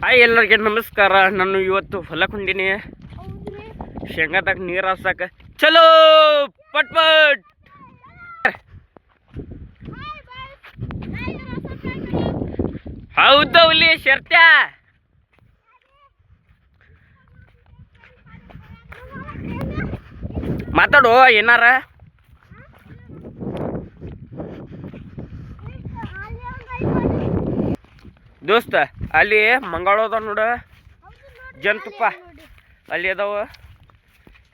Hi ಎಲ್ಲರಿಗೆ ನಮಸ್ಕಾರ. ನಾನು ಇವತ್ತು ಹೊಲಕ್ಕೆ ಹೊಂಟೀನಿ. ಶೇಂಗಾದಾಗ ನೀರು ಹಾಸಕ ಚಲೋ ಪಟ್ ಪಟ್. ಹೌದೌಲಿ ಶರ್ತ್ಯ ಮಾತಾಡು ಏನಾರ. ದೋಸ್ತ ಅಲ್ಲಿ ಮಂಗಳ ಅದಾವ ನೋಡ ಜಂತುಪ್ಪ, ಅಲ್ಲಿ ಅದಾವ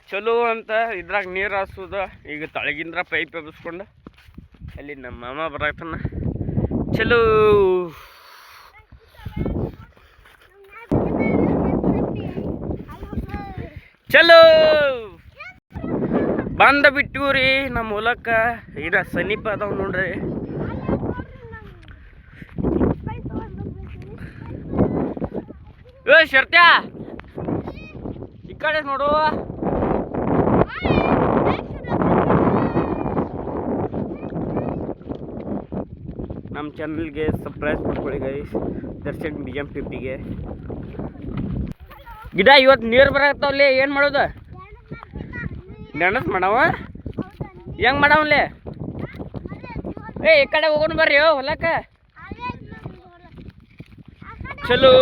ಚಲೋ ಅಂತ. ಇದ್ರಾಗ ನೀರು ಹಾಸೋದು. ಈಗ ತಳಗಿಂದ್ರ ಪೈಪ್ ಎಬ್ಬಿಸ್ಕೊಂಡು ಅಲ್ಲಿ ನಮ್ಮ ಮಾಮ ಬರತಾನ. ಚಲೋ ಚಲೋ ಬಂದ ಬಿಟ್ಟಿವ್ರಿ ನಮ್ಮ ಹೊಲಕ್ಕೆ. ಇದ ಸಮೀಪ ಅದಾವ ನೋಡ್ರಿ. ಏ ಶರ್ತ್ಯ ಈ ಕಡೆ ನೋಡು. ನಮ್ಮ ಚಾನಲ್ಗೆ ಸಬ್ಸ್ಕ್ರೈಬ್ ಮಾಡ್ಕೊಳ್ಳಿ ಗೈಸ್. ದರ್ಶನ್ BGM 50ಗೆ ಗಿಡ ಇವತ್ತು ನೀರು ಬರತ್ತಾವಲ್ಲಿ. ಏನು ಮಾಡೋದು? ನೆನಸ್ ಮಾಡವ ಹೆಂಗೆ ಮಾಡವಲ್ಲಿ? ಈ ಕಡೆ ಹೋಗೋಣ ಬರ್ರಿ ಹೊಲಕ್ಕೆ. ಚಲೋ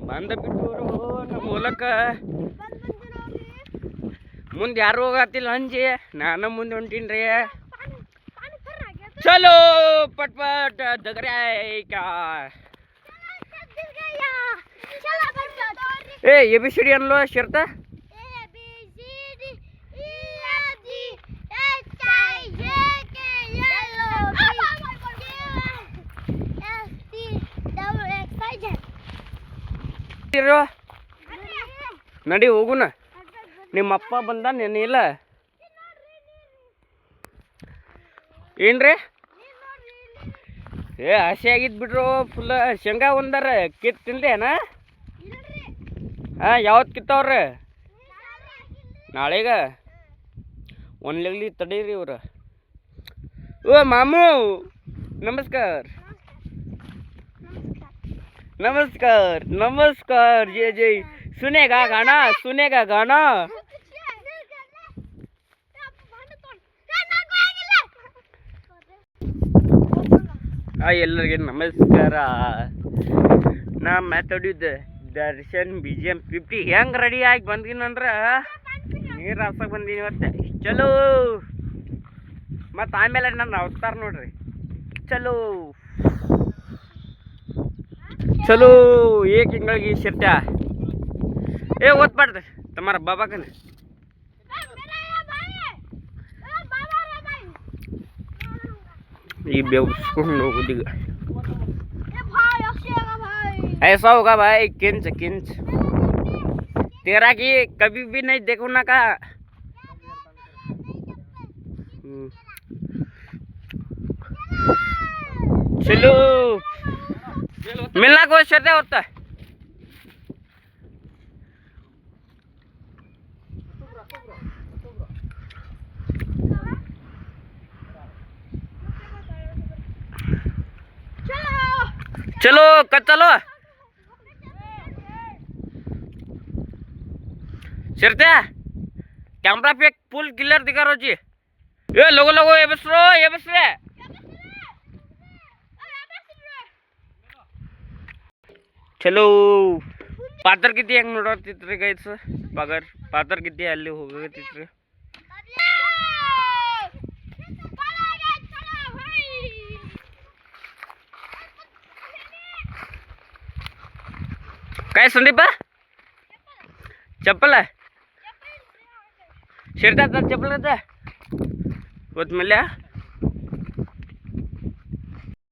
ಬಂದ ಬಿಟ್ಟವರು ನಮ್ಮ ಹೊಲಕ್ಕೆ. ಮುಂದೆ ಯಾರು ಹೋಗತ್ತಿಲ್ಲ ಅಂಜಿ, ನಾನು ಮುಂದೆ ಹೊಂಟೀನಿ ರೀ. ಚಲೋ ಪಟ್ ಪಟ್ ದಗರ್ಯಾಯ್ಕ. ABCD ಅನ್ಲೋ ಶರ್ತ. ನಡಿ ಹೋಗುನ. ನಿಮ್ಮಪ್ಪ ಬಂದ ನೆನಿಲ್ಲ ಏನ್ರಿ? ಹಸಿ ಆಗಿದ್ ಬಿಡ್ರು ಫುಲ್. ಶೇಂಗಾ ಒಂದಾರ ಕಿತ್ ತಿಂದೇನ? ಯಾವತ್ತು ಕಿತ್ತವ್ರಿ? ನಾಳೆಗ ಒಂದ್ಲೆಗ್ಲಿ ತಡೀರಿ ಇವ್ರ. ಓ ಮಾಮೂ ನಮಸ್ಕಾರ. नमस्कार नमस्कार. जय जय. सुनेगा गाना, सुनेगा गाना. ಎಲ್ಲರಿಗೆ ನಮಸ್ಕಾರ. ನಾ ಮಾತಾಡಿದ್ದೆ ದರ್ಶನ್ BGM 50. ಹೆಂಗೆ ರೆಡಿ ಆಗಿ ಬಂದಿನಂದ್ರೆ ನೀರು ಹಾಸಕ್ಕೆ ಬಂದೀನಿ ಇವತ್ತೆ. ಚಲೋ ಮತ್ತು ಆಮೇಲೆ ನಾನು ಅವತಾರ ನೋಡ್ರಿ. ಚಲೋ ಚಲೋ ಏಕ್ ಹಿಂಗಾಗಿ ಶಿರ್ತ್ಯ. ಓದ್ಬಾರ್ದು ತಮ್ಮಾರ ಬಾಬಾಕನ. ಈ ಬೇಸ್ಕೊಂಡು ಹೋಗುದೀಗ. ऐसा होगा भाई किंच किंच. तेरा की कभी भी नहीं देखो ना का. चलो मिलना को शर्ते होता है. चलो कब चलो शर्ते. कैमरा पे फुल क्लियर दिखा रहा जी. ये लोगो लोगो ये बस रे. ಚಲೋ ಪಾತ್ರ ಕಿತ್ತಿ ಹೆಂಗೆ ನೋಡತ್ತಿತ್ರಿ ಗೈಸ್. ಪಗರ್ ಪಾತ್ರ ಕಿತ್ತಿ ಅಲ್ಲಿ ಹೋಗತ್ತಿತ್ರಿ. काय संदीप चप्पल शिरतात चप्पल होत म्हणल्या.